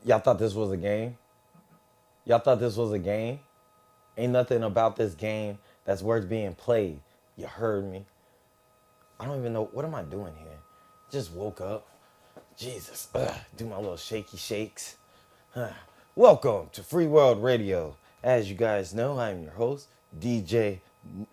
Y'all thought this was a game? Y'all thought this was a game? Ain't nothing about this game that's worth being played. You heard me. I don't even know. What am I doing here? Just woke up. Jesus. Do my little shaky shakes. Welcome to Free World Radio. As you guys know, I'm your host, DJ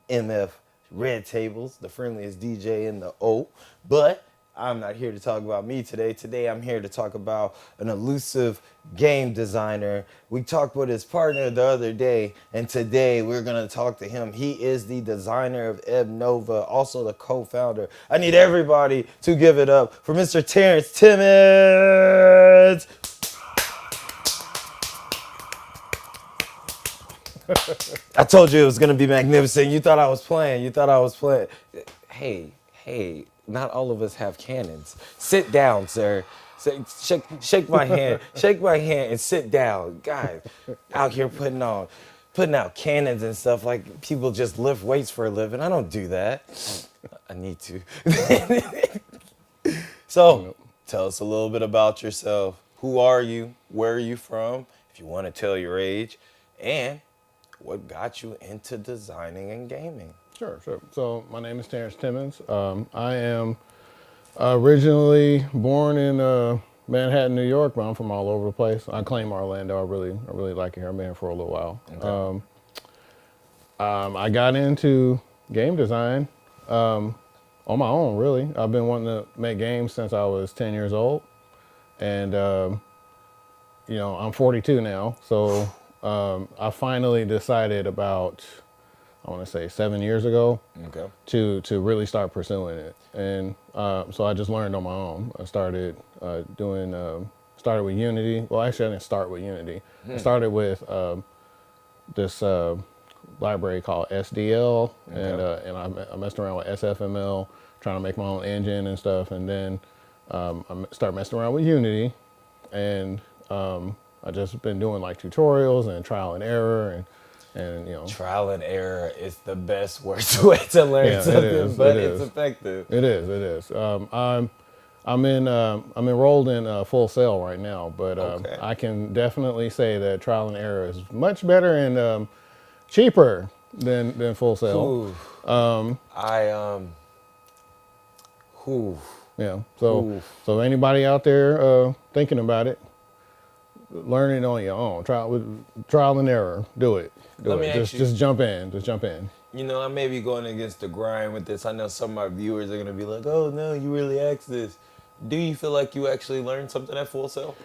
MF Red Tables, the friendliest DJ in the O. But I'm not here to talk about me today. Today I'm here to talk about an elusive game designer. We talked with his partner the other day, and today we're going to talk to him. He is the designer of Ebonova, also the co-founder. I need everybody to give it up for Mr. Terrence Timmons. I told you it was going to be magnificent. You thought I was playing. Hey, not all of us have cannons. Sit down, sir. Shake my hand. Shake my hand and sit down. Guys, out here putting out cannons and stuff like people just lift weights for a living. I don't do that. I need to. So, tell us a little bit about yourself. Who are you? Where are you from? If you want to tell your age. And what got you into designing and gaming? Sure. So my name is Terrence Timmons. I am originally born in Manhattan, New York, but I'm from all over the place. I claim Orlando. I really like it here. I've been here for a little while. Okay. I got into game design on my own, really. I've been wanting to make games since I was 10 years old. And, I'm 42 now. So I finally decided about, I want to say 7 years ago, to really start pursuing it. And so I just learned on my own. I started started with Unity. Well, actually, I didn't start with Unity. I started with this library called SDL, and I messed around with SFML, trying to make my own engine and stuff. And then I started messing around with Unity, and I just been doing like tutorials and trial and error and trial and error is the best worst way to learn something, but it's effective. It is. I'm enrolled in Full Sail right now, but I can definitely say that trial and error is much better and cheaper than Full Sail. So anybody out there thinking about it, learn it on your own. Trial and error. Do it. Just jump in. You know, I may be going against the grind with this. I know some of my viewers are going to be like, oh, no, you really asked this. Do you feel like you actually learned something at Full Sail?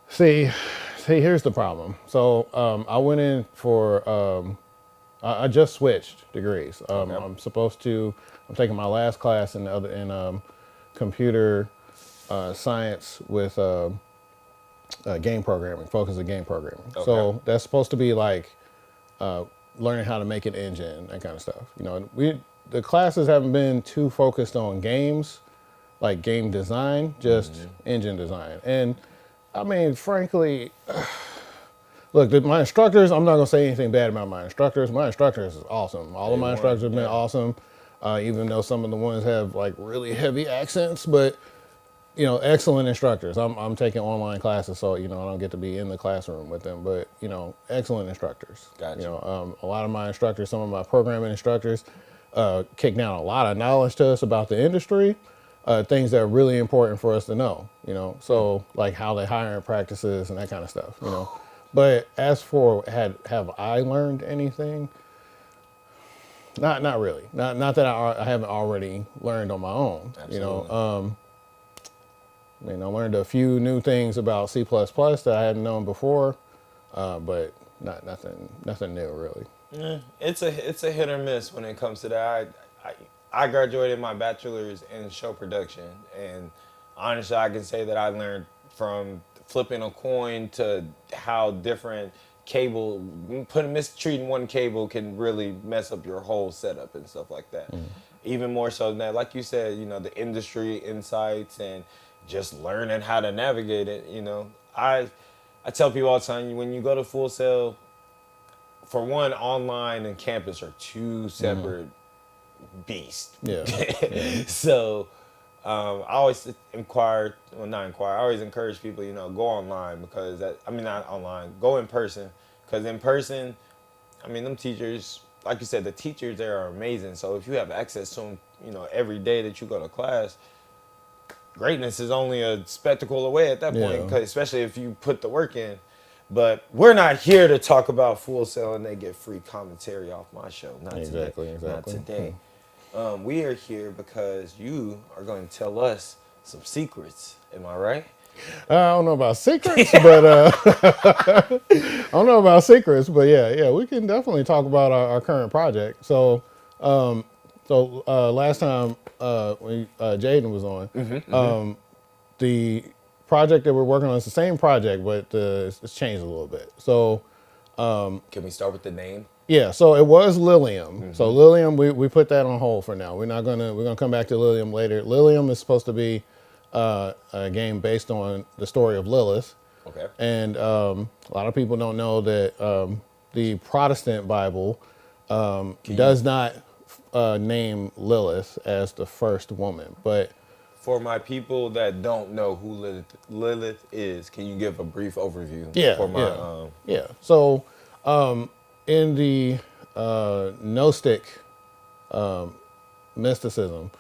See, here's the problem. So I went in for, I just switched degrees. I'm taking my last class in computer science with game programming, focus on game programming. Okay. So that's supposed to be like learning how to make an engine, that kind of stuff. The classes haven't been too focused on games, like game design, just engine design. And I mean, frankly, look, my instructors, I'm not gonna say anything bad about my instructors. My instructors is awesome. All of my instructors have been awesome, even though some of the ones have like really heavy accents, but excellent instructors. I'm taking online classes, so I don't get to be in the classroom with them, but excellent instructors. Gotcha. A lot of my instructors, some of my programming instructors, kick down a lot of knowledge to us about the industry, things that are really important for us to know. So like how they hiring practices and that kind of stuff. But as for have I learned anything? Not really. Not that I haven't already learned on my own. Absolutely. I learned a few new things about C++ that I hadn't known before, but nothing new really. Yeah, it's a hit or miss when it comes to that. I graduated my bachelor's in show production, and honestly, I can say that I learned from flipping a coin to how different mistreating one cable can really mess up your whole setup and stuff like that. Even more so than that, like you said, the industry insights and just learning how to navigate it. I tell people all the time, when you go to Full Sail, for one, online and campus are two separate beasts. Yeah. So I always inquire, well, not inquire. I always encourage people, go online because not online, go in person, because in person, them teachers, like you said, the teachers there are amazing. So if you have access to them, every day that you go to class, greatness is only a spectacle away at that point, Yeah. 'cause especially if you put the work in. But we're not here to talk about Full Sail and they get free commentary off my show. Not today. Exactly. Not Exactly. today. We are here because you are going to tell us some secrets. Am I right? I don't know about secrets, but I don't know about secrets, but yeah, we can definitely talk about our current project. So last time when Jaden was on, the project that we're working on is the same project, but it's changed a little bit. So Can we start with the name? yeah, so it was Lilium. So Lilium, we put that on hold for now. We're gonna come back to Lilium later. Lilium is supposed to be a game based on the story of Lilith. Okay. And a lot of people don't know that the Protestant Bible does not name Lilith as the first woman. But For my people that don't know who Lilith is, can you give a brief overview? yeah, For my, yeah. So in the Gnostic mysticism,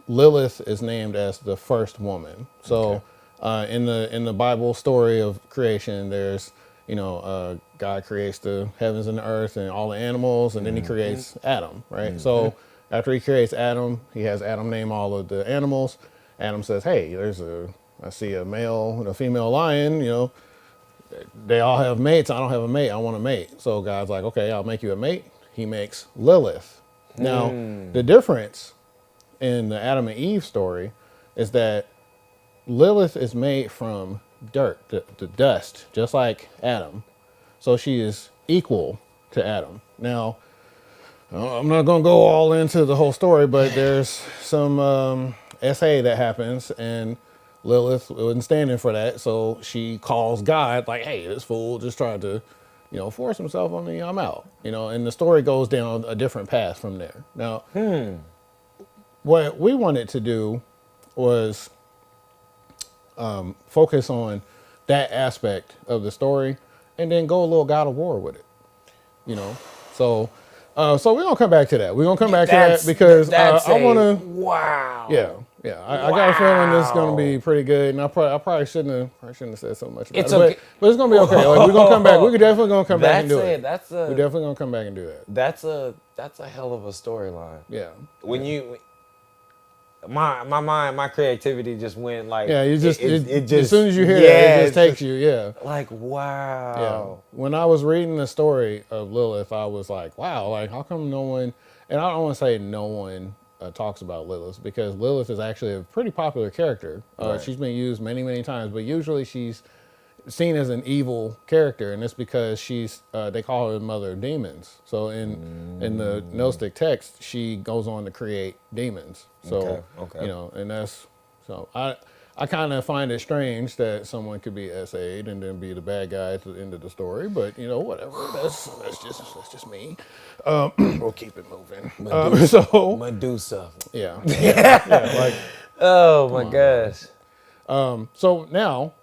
Lilith is named as the first woman. So in the Bible story of creation, there's God creates the heavens and the earth and all the animals, and then he creates Adam, right? So after he creates Adam, he has Adam name all of the animals. Adam says, "Hey, I see a male and a female lion. They all have mates. I don't have a mate. I want a mate." So God's like, "Okay, I'll make you a mate." He makes Lilith. Now, the difference in the Adam and Eve story is that Lilith is made from dirt, the dust, just like Adam. So she is equal to Adam. Now, I'm not going to go all into the whole story, but there's some essay that happens, and Lilith wasn't standing for that. So she calls God, like, "Hey, this fool just tried to, force himself on me. I'm out." And the story goes down a different path from there. Now, what we wanted to do was focus on that aspect of the story, and then go a little God of War with it. So we're gonna come back to that. We're gonna come back to that because I want to. Wow. Yeah. I got a feeling this is gonna be pretty good, and I probably shouldn't have said so much about It's it, okay. but it's gonna be okay. Like, we're gonna come back. We're definitely gonna come back and do it. We're definitely gonna come back and do that. That's a hell of a storyline. Yeah. When you my mind, my creativity just went like Yeah, you just it just as soon as you hear yeah, it just takes you. Yeah. like wow. Yeah. When I was reading the story of Lilith, I was like, wow, like how come no one, and I don't want to say no one talks about Lilith, because Lilith is actually a pretty popular character. Right. She's been used many, many times, but usually she's seen as an evil character, and it's because she's they call her the mother of demons. So in the Gnostic text, she goes on to create demons. So Okay. and that's so I kind of find it strange that someone could be SA'd and then be the bad guy at the end of the story, but whatever. That's just me. We'll keep it moving. Medusa. Yeah. Like, Oh my gosh. so now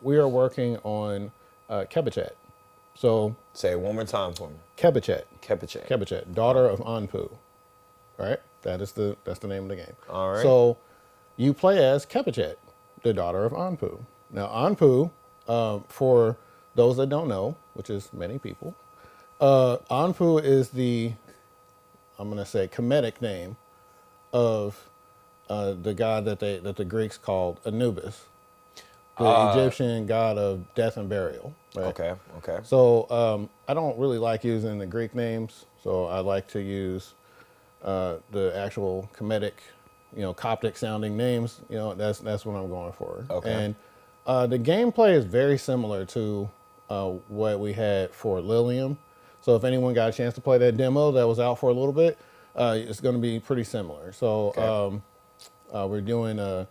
we are working on Kebachet. So Say it one more time for me. Kebachet. Kepachet. Kebachet, daughter of Anpu. All right, that's the name of the game. All right. So you play as Kebachet, the daughter of Anpu. Now Anpu, for those that don't know, which is many people, Anpu is I'm going to say Kemetic name of the god that the Greeks called Anubis, the Egyptian god of death and burial. Right? Okay. So I don't really like using the Greek names, so I like to use the actual Kemetic, Coptic sounding names. That's what I'm going for. Okay. And the gameplay is very similar to what we had for Lilium. So if anyone got a chance to play that demo that was out for a little bit, it's going to be pretty similar. So we're doing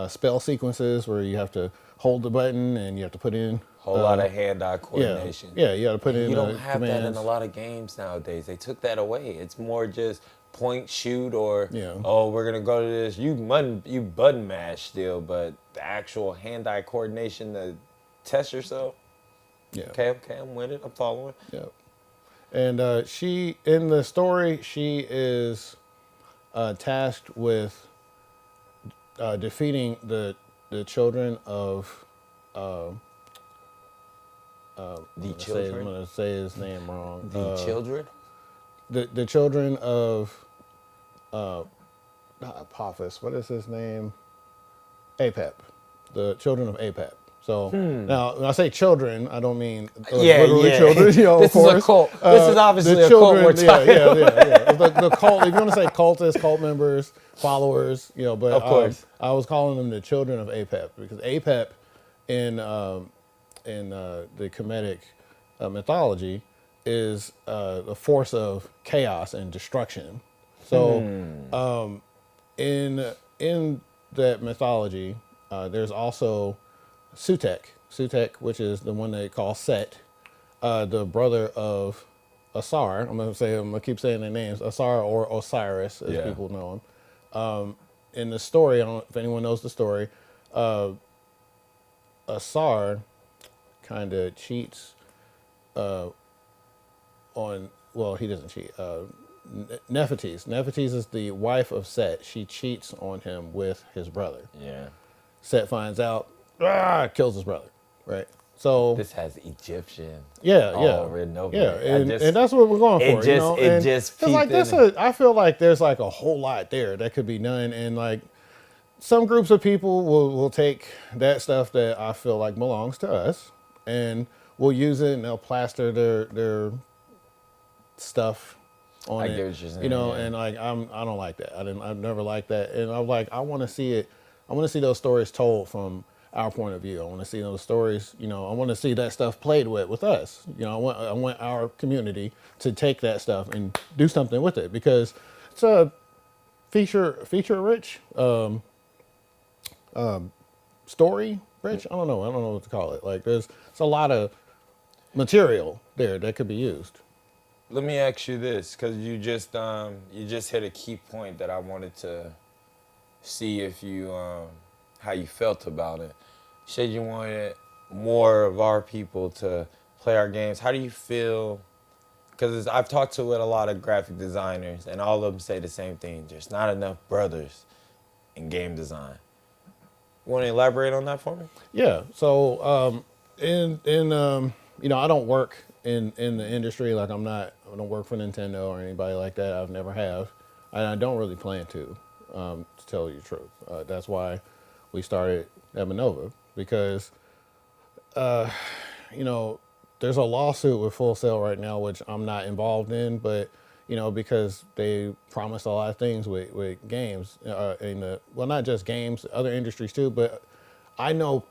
spell sequences where you have to hold the button and you have to put in Whole lot of hand-eye coordination. Yeah, you got to put in. You don't have commands. that in a lot of games nowadays. They took that away. It's more just point shoot or Yeah. oh we're gonna go to this. You button mash still, but the actual hand-eye coordination to test yourself. Yeah. Okay, I'm with it. I'm following. Yeah. And she in the story she is tasked with defeating the children of The children. I'm gonna say his name wrong. The children. The children of not Apophis. What is his name? Apep. The children of Apep. So now, when I say children, I don't mean literally children. You know, This of is course. a cult. This is obviously The a cult we're children, talking about. yeah. The cult. If you want to say cultists, cult members, followers, you know, but Of course. I was calling them the children of Apep because Apep in the Kemetic mythology is the force of chaos and destruction. So in that mythology, there's also Sutek, which is the one they call Set, the brother of Asar. I'm gonna keep saying their names, Asar or Osiris, as people know him. In the story, I don't know if anyone knows the story. Asar kind of cheats on. Well, he doesn't cheat. Nefertiti is the wife of Set. She cheats on him with his brother. Yeah. Set finds out, kills his brother, right? So This has Egyptian. written over yeah, it. and that's what we're going for. It you know? just Cause like peeped this, I feel like there's like a whole lot there that could be done, and like some groups of people will take that stuff that I feel like belongs to us, and we'll use it, and they'll plaster their stuff on I it. get what you're saying, You know, yeah. and like I don't like that. I've never liked that, and I'm like I want to see it. I want to see those stories told from our point of view. I want to see those stories. You know, I want to see that stuff played with us. You know, I want our community to take that stuff and do something with it because it's a feature rich story rich. I don't know what to call it. Like it's a lot of material there that could be used. Let me ask you this, because you just hit a key point that I wanted to see if you how you felt about it. You said you wanted more of our people to play our games. How do you feel? Because I've talked to with a lot of graphic designers, and all of them say the same thing. There's not enough brothers in game design. You want to elaborate on that for me? Yeah. So you know, I don't work in the industry. Like I don't work for Nintendo or anybody like that. I've never have, and I don't really plan to tell you the truth. That's why we started Ebonova because you know, there's a lawsuit with Full Sail right now, which I'm not involved in, but you know, because they promised a lot of things with games, well, not just games, other industries too. But I know,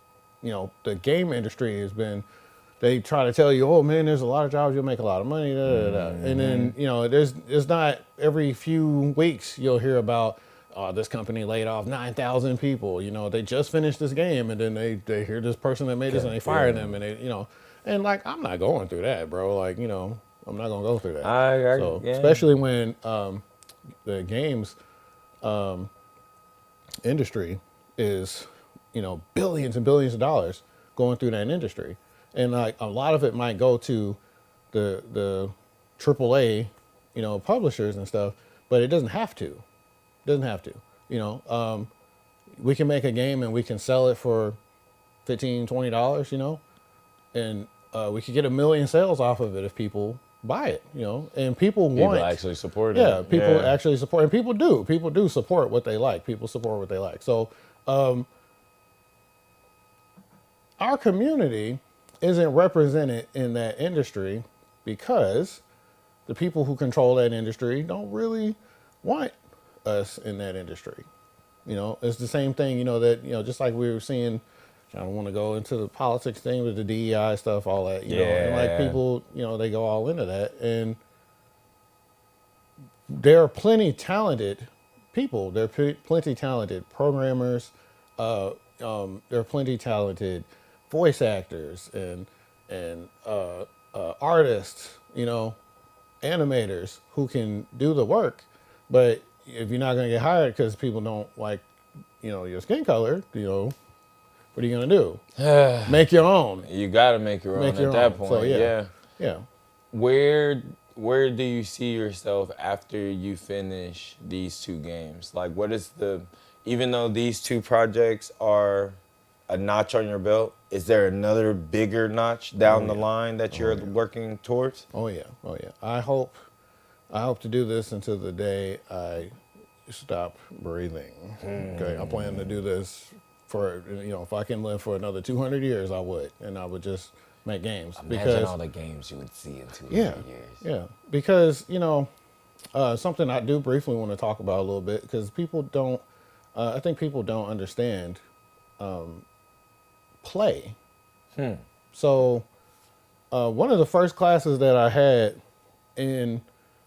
you know, the game industry has been. They try to tell you, oh man, there's a lot of jobs, you'll make a lot of money, and then you know, it's not every few weeks you'll hear about. This company laid off 9,000 people. You know, they just finished this game, and then they hear this person that made this, and they fire them, and they, you know, and like I'm not going through that, bro. Like, you know, I'm not gonna go through that. So, especially when the games industry is, you know, billions and billions of dollars going through that industry, and like a lot of it might go to the AAA, you know, publishers and stuff, but it doesn't have to. Doesn't have to, you know. We can make a game and we can sell it for $15, $20, you know, and we could get 1 million sales off of it if people buy it, you know. And people actually support it. Yeah, people actually support, and people do support what they like. People support what they like. So our community isn't represented in that industry because the people who control that industry don't really want us in that industry. You know, it's the same thing, you know, that, you know, just like we were seeing, I don't want to go into the politics thing with the DEI stuff, all that, you know, and like people, you know, they go all into that, and there are plenty talented people. There are plenty talented programmers. There are plenty talented voice actors and artists, you know, animators who can do the work. But if you're not going to get hired because people don't like, your skin color, what are you going to do? Make your own. You got to make your own at that point. So, yeah. Yeah. Where do you see yourself after you finish these 2 games? Like, what is even though these 2 projects are a notch on your belt, is there another bigger notch down the line that you're working towards? Oh yeah. I hope to do this until the day I stop breathing. Okay, I plan to do this for, if I can live for another 200 years, I would, and I would just make games. Imagine all the games you would see in 200 years. Yeah, because, something I do briefly want to talk about a little bit, because I think people don't understand play. So one of the first classes that I had in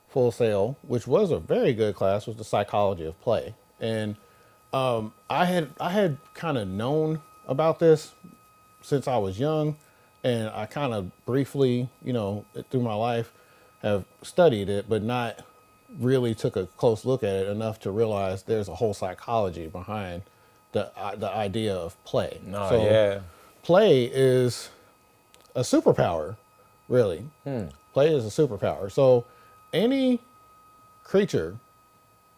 Full Sail, which was a very good class, was the psychology of play. And I had kind of known about this since I was young, and I kind of briefly, through my life, have studied it, but not really took a close look at it enough to realize there's a whole psychology behind the idea of play. Play is a superpower, really. Play is a superpower. So any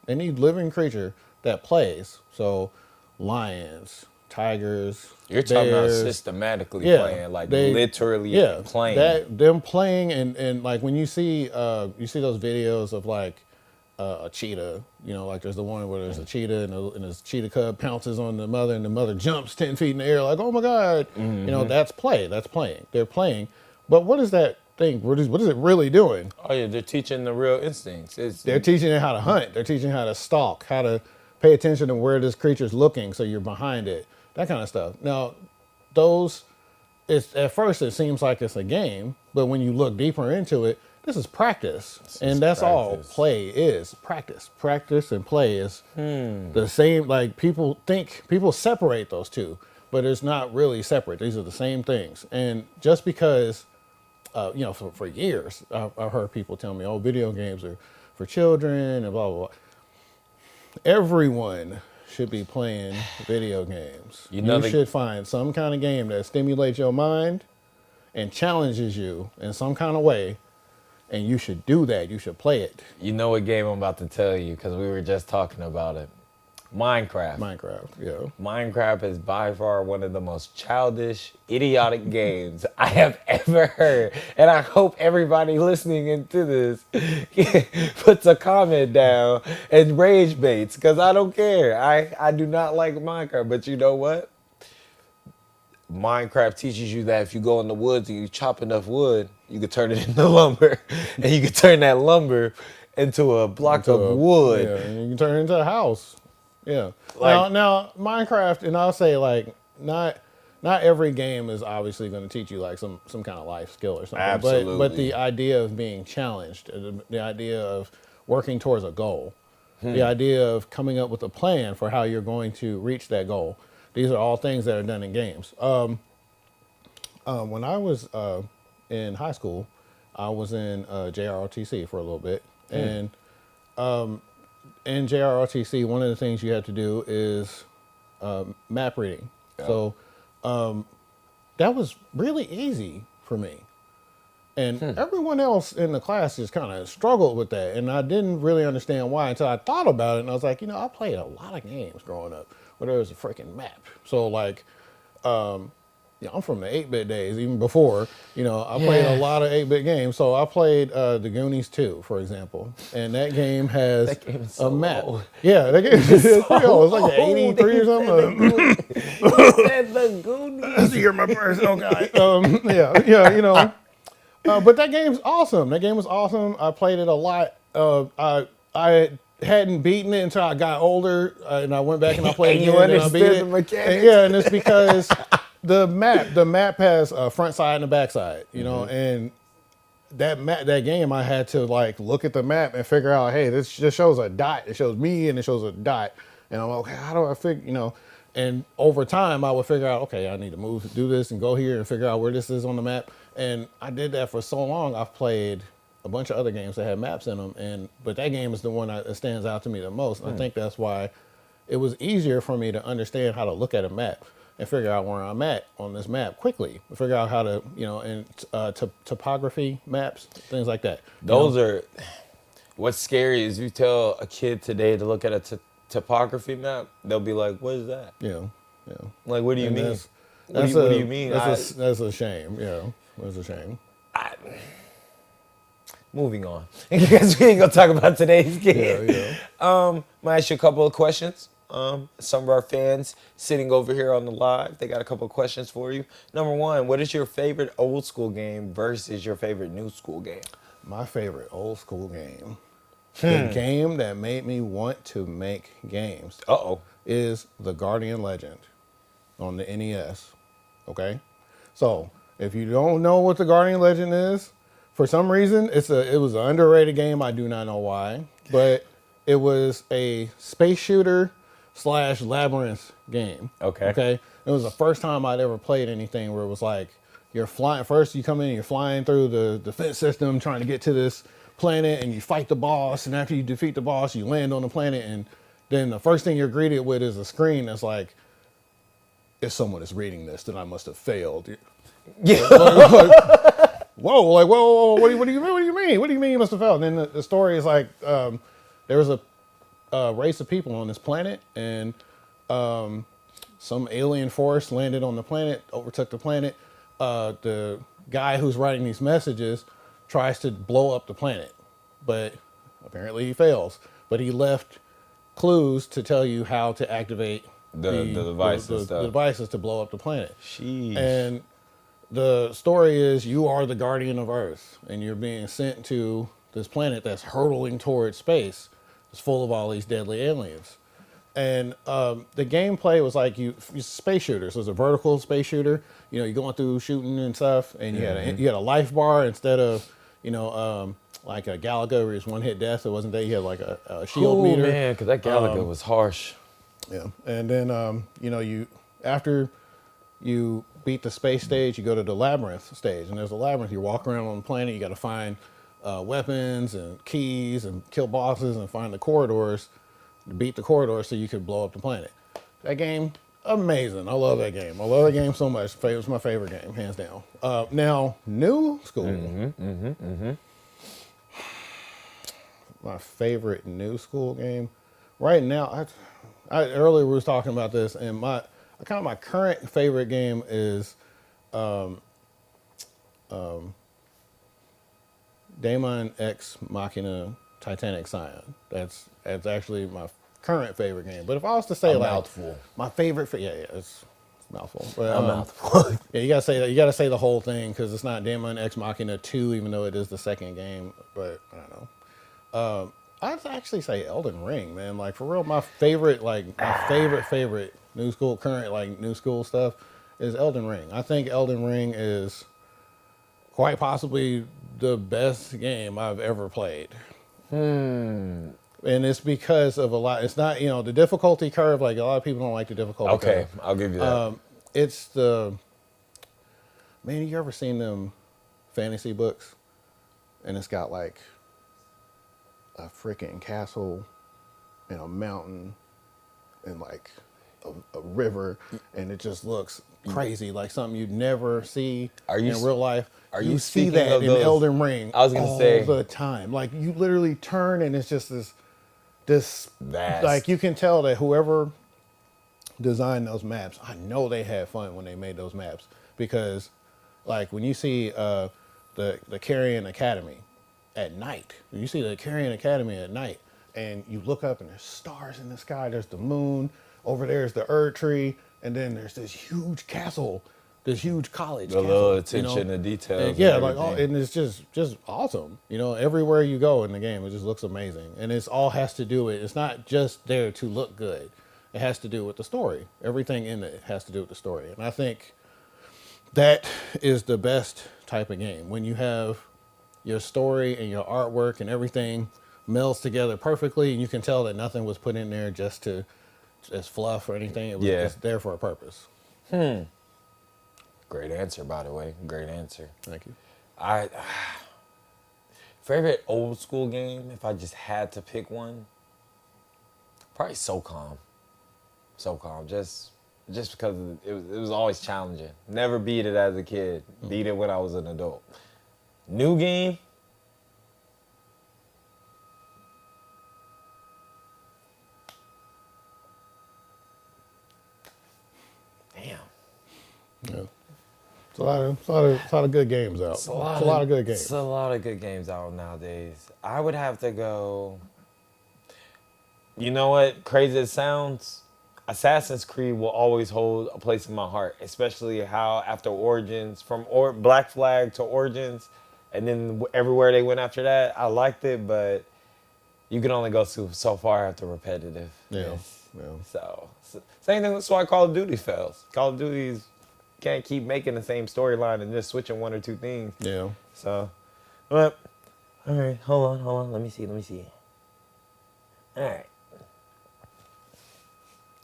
living creature that plays, so lions, tigers, you're talking about bears, systematically playing, like literally playing. Them playing, and like when you see those videos of like a cheetah, like there's the one where there's a cheetah and this cheetah cub pounces on the mother and the mother jumps 10 feet in the air like, oh my God, that's play. That's playing. They're playing. But what is that thing? What is it really doing? Oh yeah, they're teaching the real instincts. They're teaching it how to hunt. They're teaching how to stalk, how to pay attention to where this creature's looking so you're behind it, that kind of stuff. Now, at first it seems like it's a game, but when you look deeper into it, this is practice. That's all play is. Practice. Practice and play is the same. Like people separate those two, but it's not really separate. These are the same things. And just because, for years, I've heard people tell me, oh, video games are for children and blah, blah, blah. Everyone should be playing video games. You should find some kind of game that stimulates your mind and challenges you in some kind of way. And you should do that. You should play it. You know what game I'm about to tell you, because we were just talking about it. Minecraft. Yeah. Minecraft is by far one of the most childish, idiotic games I have ever heard. And I hope everybody listening into this puts a comment down and rage baits, because I don't care. I do not like Minecraft, but you know what? Minecraft teaches you that if you go in the woods and you chop enough wood, you can turn it into lumber, and you can turn that lumber into a block of wood. Yeah, and you can turn it into a house. Yeah. Now Minecraft, and I'll say like not every game is obviously going to teach you like some kind of life skill or something. Absolutely. But the idea of being challenged, the idea of working towards a goal, the idea of coming up with a plan for how you're going to reach that goal. These are all things that are done in games. When I was in high school, I was in JROTC for a little bit. And in JROTC, one of the things you have to do is map reading. Yeah. So that was really easy for me. And everyone else in the class just kind of struggled with that. And I didn't really understand why until I thought about it. And I was like, I played a lot of games growing up where there was a freaking map. So like, I'm from the 8-bit days, even before, I played a lot of 8-bit games. So I played The Goonies 2, for example. And that game has a map. Old. Yeah, that game is so old. It's like 83 or something. You said The Goonies. You're my personal guy. But that game's awesome. That game was awesome. I played it a lot. I hadn't beaten it until I got older, and I went back and I played it again, and I beat it. The mechanics. And it's because the map has a front side and a back side, and that game I had to like look at the map and figure out, hey, this just shows a dot. It shows me and it shows a dot, and I'm like, okay, how do I figure, And over time, I would figure out, okay, I need to move to do this and go here and figure out where this is on the map. And I did that for so long. I've played a bunch of other games that had maps in them, but that game is the one that stands out to me the most. And I think that's why it was easier for me to understand how to look at a map and figure out where I'm at on this map quickly. Figure out how to, and topography maps, things like that. Those are, what's scary is you tell a kid today to look at a topography map, they'll be like, what is that? Yeah. Like, what do you mean? What do you mean? That's a shame. Yeah, that's a shame. Moving on. Because we ain't gonna talk about today's game. Yeah. I'm gonna ask you a couple of questions. Some of our fans sitting over here on the live, they got a couple of questions for you. Number one, what is your favorite old school game versus your favorite new school game? My favorite old school game, the game that made me want to make games, is The Guardian Legend on the NES. Okay, so if you don't know what The Guardian Legend is, for some reason it was an underrated game. I do not know why, but it was a space shooter / labyrinth game. Okay. It was the first time I'd ever played anything where it was like you're flying. First, you come in and you're flying through the defense system trying to get to this planet, and you fight the boss. And after you defeat the boss, you land on the planet, and then the first thing you're greeted with is a screen that's like, if someone is reading this, then I must have failed. Yeah. Whoa, what do you mean? What do you mean you must have failed? And then the story is like, there was a race of people on this planet, and some alien force landed on the planet, overtook the planet. The guy who's writing these messages tries to blow up the planet, but apparently he fails. But he left clues to tell you how to activate the devices to blow up the planet. Sheesh. And the story is you are the guardian of Earth, and you're being sent to this planet that's hurtling towards space. It's full of all these deadly aliens. And the gameplay was like you space shooters. So it was a vertical space shooter. You're going through shooting and stuff, and you had a life bar instead of like a Galaga where it's one hit death. It wasn't that. You had like a shield meter. Man, because that Galaga was harsh. Yeah, and then you after you beat the space stage, you go to the labyrinth stage, and there's a labyrinth. You walk around on the planet. You got to find weapons and keys and kill bosses and find the corridors to beat the corridors so you could blow up the planet. That game, amazing. I love that game. I love that game so much. It's my favorite game, hands down. Now, new school. My favorite new school game right now. I earlier we was talking about this, and my current favorite game is Daemon X Machina Titanic Scion. That's actually my current favorite game. But if I was to say mouthful. My favorite, it's a mouthful. But, a mouthful. Yeah, you gotta say that. You gotta say the whole thing because it's not Daemon X Machina 2, even though it is the second game. But I don't know. I'd actually say Elden Ring, man. Like for real, my favorite new school, current new school stuff is Elden Ring. I think Elden Ring is quite possibly the best game I've ever played. And it's because of a lot. It's not, the difficulty curve. Like a lot of people don't like the difficulty curve. Okay, I'll give you that. It's man, you ever seen them fantasy books? And it's got like a freaking castle and a mountain and like a river, and it just looks crazy, like something you'd never see in real life. Are you see that in Elden Ring? I was gonna say all the time. Like you literally turn and it's just this vast. Like you can tell that whoever designed those maps, I know they had fun when they made those maps, because like when you see the Carrion Academy at night, you see the Carrion Academy at night, and you look up and there's stars in the sky. There's the moon. Over there is the Erd Tree, and then there's this huge castle, this huge college. A little attention to detail. And it's just awesome. Everywhere you go in the game, it just looks amazing, and it's all has to do with. It's not just there to look good. It has to do with the story. Everything in it has to do with the story, and I think that is the best type of game when you have your story and your artwork and everything melds together perfectly, and you can tell that nothing was put in there just as fluff or anything. It's there for a purpose. Great answer, by the way. Great answer. Thank you. Favorite old school game, if I just had to pick one, probably SOCOM. SOCOM, just because it was always challenging. Never beat it as a kid. Beat it when I was an adult. New game. Damn. Yeah. It's a lot of good games out. It's a lot of good games. It's a lot of good games out nowadays. I would have to go. You know what? Crazy as it sounds, Assassin's Creed will always hold a place in my heart, especially how after Origins, from Black Flag to Origins, and then everywhere they went after that, I liked it, but you can only go so far after repetitive. Yeah. So same thing. That's why Call of Duty fails. Call of Duty's can't keep making the same storyline and just switching one or two things. Yeah. So, but all right, hold on. Let me see. All right.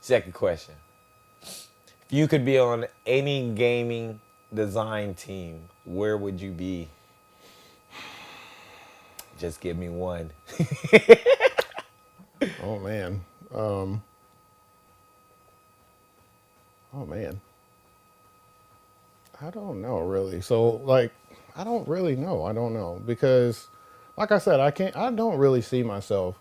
Second question. If you could be on any gaming design team, where would you be? Just give me one. Oh man. I don't know really. So like, I don't really know. I don't know because, like I said, I don't really see myself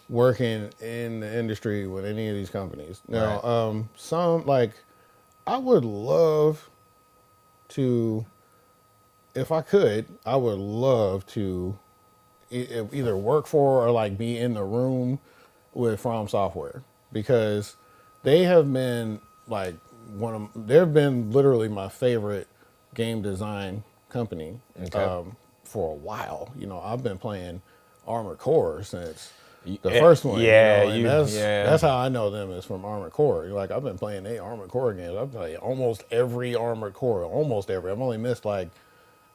working in the industry with any of these companies. Now, Right. some like, I would love to, if I could, I would love to either work for or like be in the room with From Software because they have been like they've been literally my favorite game design company Okay. for a while. You know, I've been playing Armored Core since the Eh, first one. yeah, you know, and yeah. that's how I know them is from Armored Core. Like I've been playing Armored Core games. I've played almost every Armored Core, almost every. I've only missed like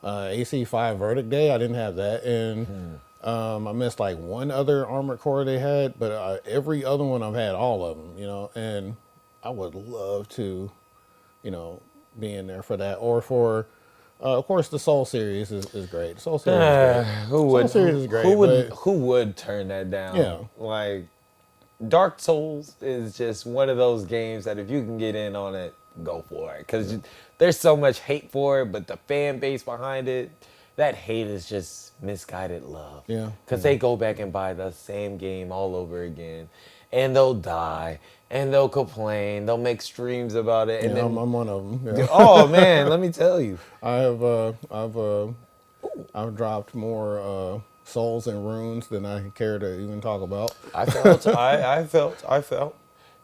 AC5 Verdict Day. I didn't have that, and I missed like one other Armored Core they had, but every other one I've had all of them. You know, and I would love to, you know, be in there for that or for. Of course, the Soul series is great. Soul series is great. Soul series is great. Who would turn that down? Yeah. Like Dark Souls is just one of those games that if you can get in on it, go for it. Because there's so much hate for it, but the fan base behind it, that hate is just misguided love. Yeah. Because they go back and buy the same game all over again. And they'll die. And they'll complain. They'll make streams about it. And Yeah, then, I'm one of them. Yeah. oh man, let me tell you. I've dropped more souls and runes than I care to even talk about. I felt.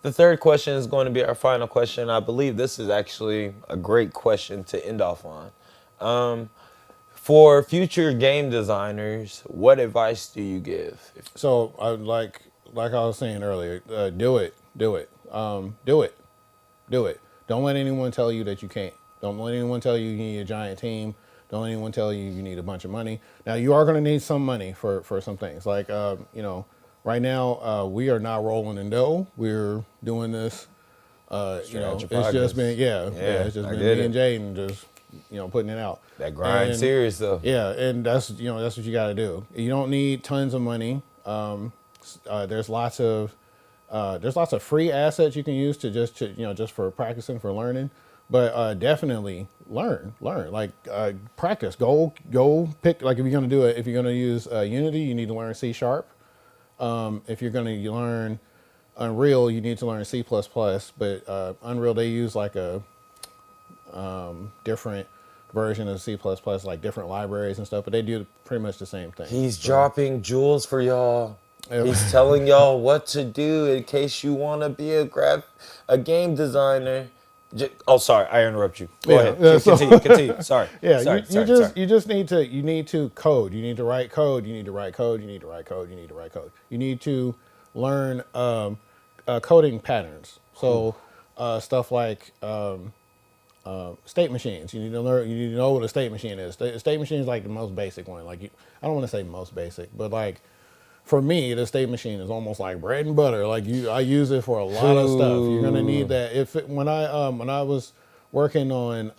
The third question is going to be our final question. I believe this is actually a great question to end off on. For future game designers, what advice do you give? So I like I was saying earlier, do it. Do it. Don't let anyone tell you that you can't. Don't let anyone tell you you need a giant team. Don't let anyone tell you you need a bunch of money. Now you are going to need some money for some things. Like you know, right now we are not rolling in dough. We're doing this. You know, it's just been it's just been me and Jaden just putting it out. That grind serious though. Yeah, and that's that's what you got to do. You don't need tons of money. There's lots of free assets you can use to just for practicing, for learning. But definitely learn. Like practice. Go pick. Like if you're gonna use Unity, you need to learn C#. If you're gonna learn Unreal, you need to learn C++. But Unreal, they use like a different version of C++, like different libraries and stuff. But they do pretty much the same thing. He's dropping jewels for y'all. He's telling y'all what to do in case you want to be a game designer. Sorry, I interrupt you. Go ahead. Continue. Sorry. Yeah, sorry, you just need to code. You need to write code. You need to write code. You need to write code. You need to write code. You need to learn coding patterns. So stuff like state machines. You need to learn. You need to know what a state machine is. State machine is like the most basic one. Like I don't want to say most basic, but like. For me, the state machine is almost like bread and butter. Like I use it for a lot of stuff. You're gonna need that. When I was working on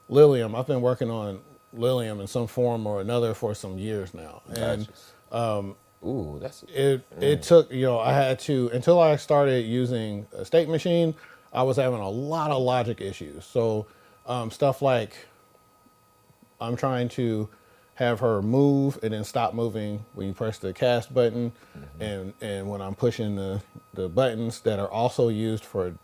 Lilium, I've been working on Lilium in some form or another for some years now. And Ooh, that's it took, I had to, until I started using a state machine, I was having a lot of logic issues. So stuff like I'm trying to have her move and then stop moving when you press the cast button, and when I'm pushing the buttons that are also used for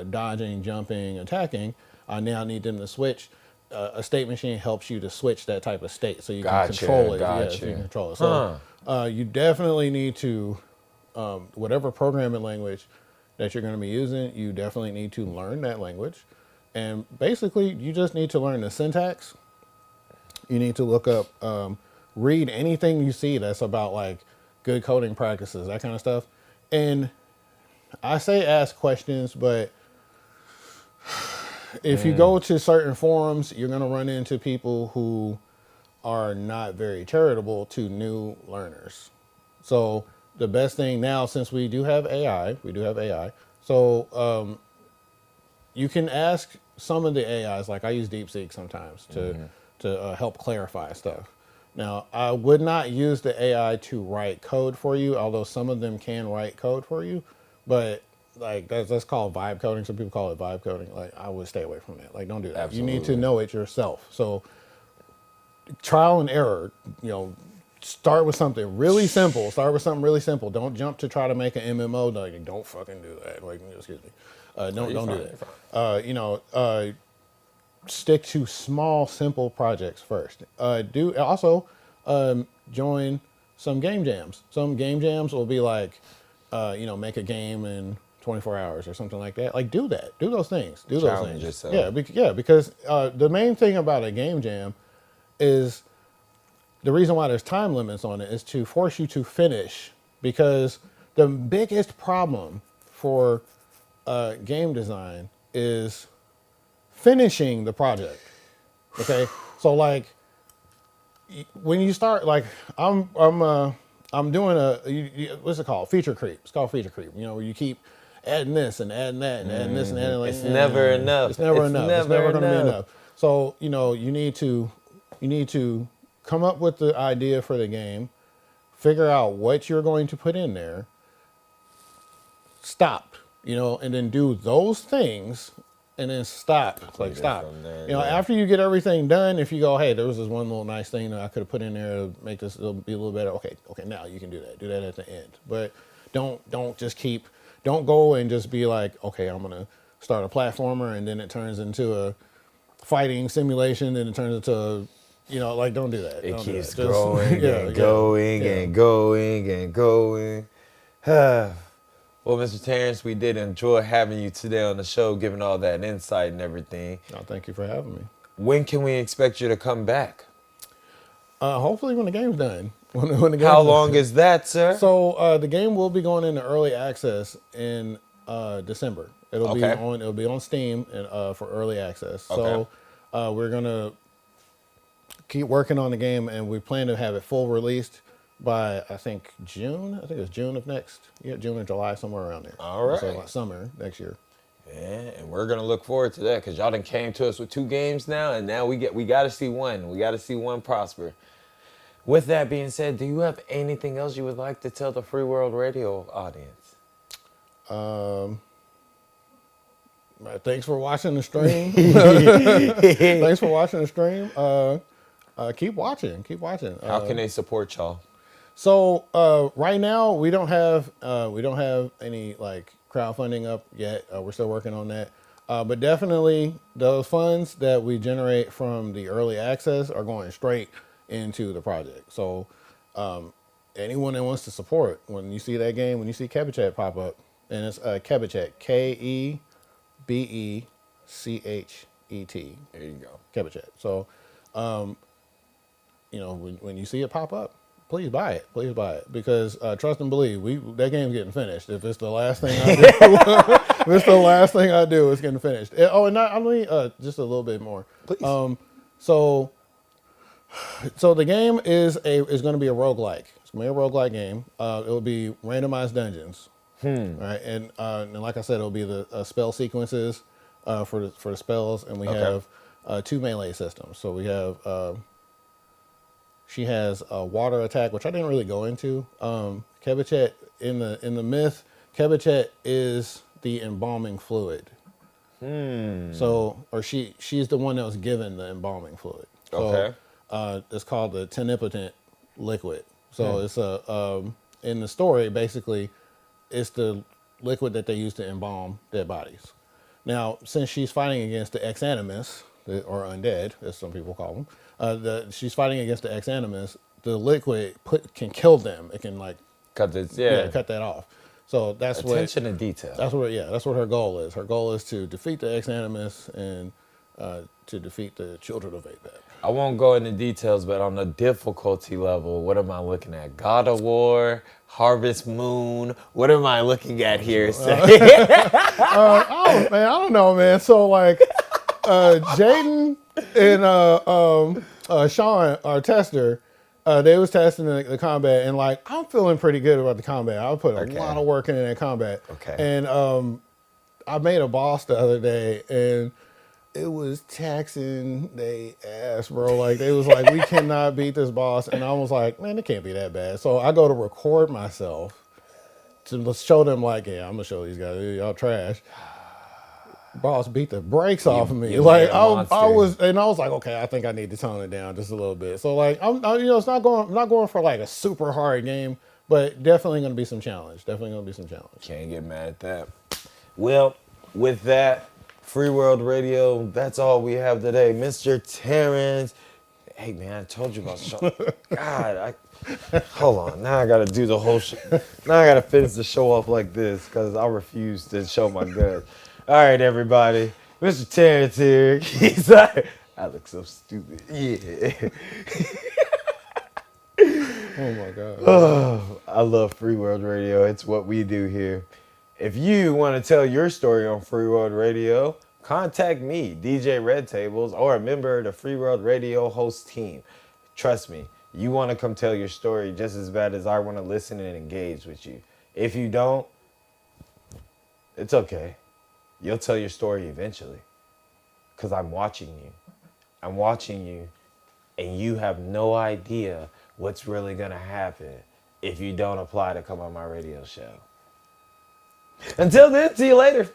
dodging, jumping, attacking, I now need them to switch. A state machine helps you to switch that type of state, so you can control it. Yeah, so you can control it. So you definitely need to, whatever programming language that you're going to be using, you definitely need to learn that language. And basically, you just need to learn the syntax. You need to look up, read anything you see that's about like good coding practices, that kind of stuff. And I say ask questions, but if you go to certain forums, you're going to run into people who are not very charitable to new learners. So the best thing now, since we do have AI, so you can ask some of the AIs, like I use DeepSeek sometimes to help clarify stuff. Now, I would not use the AI to write code for you, although some of them can write code for you, but like that's called vibe coding. Some people call it vibe coding. Like I would stay away from that. Like don't do that. Absolutely. You need to know it yourself. So trial and error, start with something really simple. Don't jump to try to make an MMO. Like, don't fucking do that. Like, excuse me. Don't do that. Stick to small, simple projects first. Join some game jams. Some game jams will be like, make a game in 24 hours or something like that. Like, do that. Do those things. Challenge yourself. Yeah, because the main thing about a game jam is the reason why there's time limits on it is to force you to finish, because the biggest problem for game design is finishing the project. Okay, so like when you start, like I'm doing what's it called? Feature creep. It's called feature creep. Where you keep adding this and adding that and adding this and adding. Like, it's never enough. It's never enough. It's never going to be enough. So you need to come up with the idea for the game, figure out what you're going to put in there, stop, and then do those things, and then stop. Like stop. After you get everything done, if you go, hey, there was this one little nice thing that I could have put in there to make this be a little better. Okay, now you can do that. Do that at the end. But don't go and just be like, okay, I'm gonna start a platformer, and then it turns into a fighting simulation, and it turns into a don't do that. It Don't keeps do that. going and going and going and going. Well, Mr. Terrence, we did enjoy having you today on the show, giving all that insight and everything. Oh, thank you for having me. When can we expect you to come back? Hopefully when the game's done. How long is that, sir? So the game will be going into early access in December. It'll be on Steam and for early access. So we're gonna keep working on the game, and we plan to have it full released by I think June. I think it's June of June or July, somewhere around there. All right. So like summer next year. Yeah, and we're gonna look forward to that, because y'all done came to us with 2 games now, and now we got to see one. We got to see one prosper. With that being said, do you have anything else you would like to tell the Free World Radio audience? Thanks for watching the stream. Keep watching. How can they support y'all? So right now we don't have any like crowdfunding up yet. We're still working on that. But definitely those funds that we generate from the early access are going straight into the project. So anyone that wants to support, when you see that game, when you see Kebechet pop up, and it's Kebechet, Kebechet. There you go. Kebechet. So when you see it pop up, please buy it. Because trust and believe, that game's getting finished. If it's the last thing I do, it's getting finished. And not only just a little bit more. Please. So the game is going to be a roguelike. It's going to be a roguelike game. It'll be randomized dungeons. Right, and like I said, it'll be the spell sequences for the spells, and we have two melee systems. So we have she has a water attack, which I didn't really go into. Kebichet in the myth, Kebichet is the embalming fluid. So, or she's the one that was given the embalming fluid. So, Okay. it's called the tenipotent liquid. So it's in the story, basically, it's the liquid that they use to embalm dead bodies. Now, since she's fighting against the ex-animus, or undead, as some people call them, she's fighting against the ex-animus, the liquid can kill them. It can Cut this, cut that off. So that's attention to detail. that's what her goal is. Her goal is to defeat the ex-animus and to defeat the children of Apep. I won't go into details, but on the difficulty level, what am I looking at? God of War, Harvest Moon. What am I looking at here? Oh man, I don't know, man. So Jaden and Sean, our tester, they was testing the combat, and I'm feeling pretty good about the combat. I put a lot of work into that combat. Okay. And I made a boss the other day, and it was taxing they ass, bro. They was like, we cannot beat this boss, and I was like, man, it can't be that bad. So I go to record myself to show them, yeah, I'm gonna show these guys, y'all trash. Boss beat the brakes off of me. I was like, okay, I think I need to tone it down just a little bit. So I'm it's not going for a super hard game, but definitely gonna be some challenge. Can't get mad at that. Well, with that, Free World Radio, that's all we have today. Mr. Terrence. Hey man, I told you about the show. God, hold on. Now I gotta do the whole show. Now I gotta finish the show off like this because I refuse to show my goods. All right, everybody. Mr. Terrence here. He's like, I look so stupid. Yeah. Oh my God. Oh, I love Free World Radio. It's what we do here. If you want to tell your story on Free World Radio, contact me, DJ Red Tables, or a member of the Free World Radio host team. Trust me, you want to come tell your story just as bad as I want to listen and engage with you. If you don't, it's okay. You'll tell your story eventually. Because I'm watching you. I'm watching you, and you have no idea what's really going to happen if you don't apply to come on my radio show. Until then, see you later.